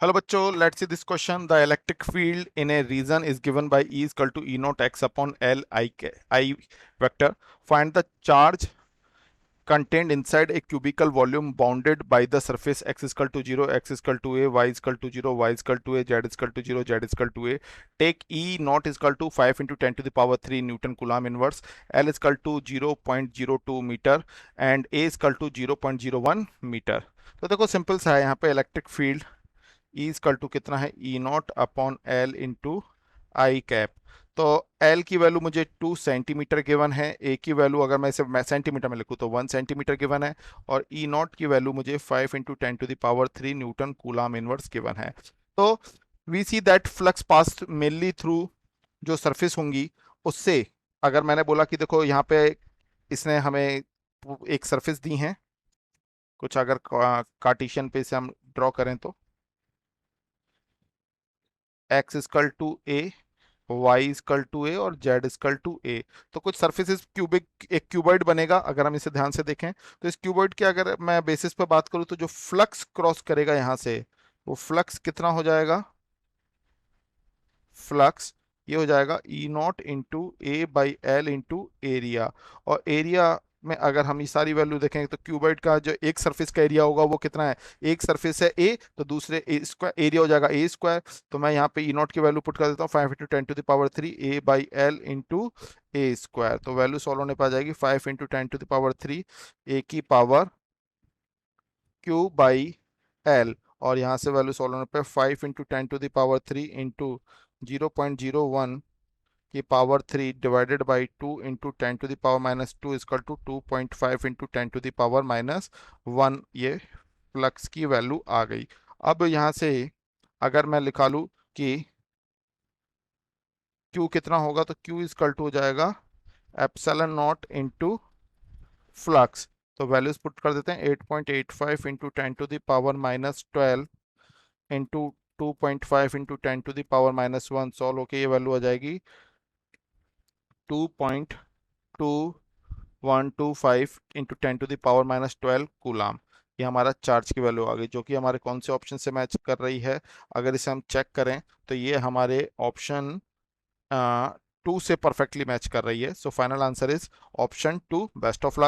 Hello बच्चों, let's see this question. The electric field in a region is given by E equal to E naught x upon L I vector. Find the charge contained inside a cubical volume bounded by the surface x is equal to 0, x is equal to a, y is equal to 0, y is equal to a, z is equal to 0, z is equal to a. Take E naught is equal to 5 into 10 to the power 3 Newton Coulomb inverse, L is equal to 0.02 metre and A is equal to 0.01 metre. तो देखो simple सा है, यहाँ पे electric field E equal to कितना है, E naught upon L into I cap. तो L की वैल्यू मुझे 2 सेंटीमीटर गिवन है, A की वैल्यू अगर मैं इसे सेंटीमीटर में लिखूँ तो 1 सेंटीमीटर गिवन है, और E नॉट की वैल्यू मुझे 5 into 10 to the power 3 newton coulomb inverse given है. तो we see that flux passed mainly through जो सरफेस होंगी उससे. अगर मैंने बोला कि देखो यहाँ पे इसने हमें एक सरफेस दी है कुछ, अगर कार्टेशियन पे इसे हम ड्रॉ करें तो x equal to A, y equal to A और z इक्वल टू ए. तो कुछ सरफेसेस क्यूबिक एक क्यूबॉइड बनेगा. अगर हम इसे ध्यान से देखें तो इस क्यूबॉइड के अगर मैं बेसिस पर बात करूं तो जो फ्लक्स क्रॉस करेगा यहां से, वो फ्लक्स कितना हो जाएगा, फ्लक्स ये हो जाएगा E naught into A by L into area. और एरिया में अगर हम ये सारी वैल्यू देखेंगे तो क्यूबॉइड का जो एक सरफेस का एरिया होगा वो कितना है, एक सरफेस है ए, तो दूसरे ए स्क्वायर एरिया हो जाएगा ए स्क्वायर. तो मैं यहाँ पे ई नॉट की वैल्यू पुट कर देता हूँ 5 into 10 to the power 3 A by L into A square. तो वैल्यू सॉल्व होने पर आ जाएगी 5 into 10 to the power 3 A की पावर क्यू बाई एल. और यहाँ से वैल्यू सॉल्व होने पे 5 into 10 to the power 3 into 0.01 की power 3 divided by 2 into 10 to the power minus 2 equal to 2.5 into 10 to the power minus 1. ये flux की value आ गई. अब यहाँ से अगर मैं लिखा लूँ कि Q कितना होगा, तो Q इजकल टू हो जाएगा एप्सिलॉन नॉट इंटू फ्लक्स. तो वैल्यूज पुट कर देते हैं 8.85 into 10 to the power minus 12 into 2.5 into 10 to the power minus 1. Solve होके ये वैल्यू आ जाएगी 2.2125 into 10 to the power minus 12 coulomb. ये हमारा चार्ज की वैल्यू आ गई, जो कि हमारे कौन से ऑप्शन से मैच कर रही है. अगर इसे हम चेक करें तो ये हमारे ऑप्शन 2 से परफेक्टली मैच कर रही है. So final answer is option 2. Best of luck.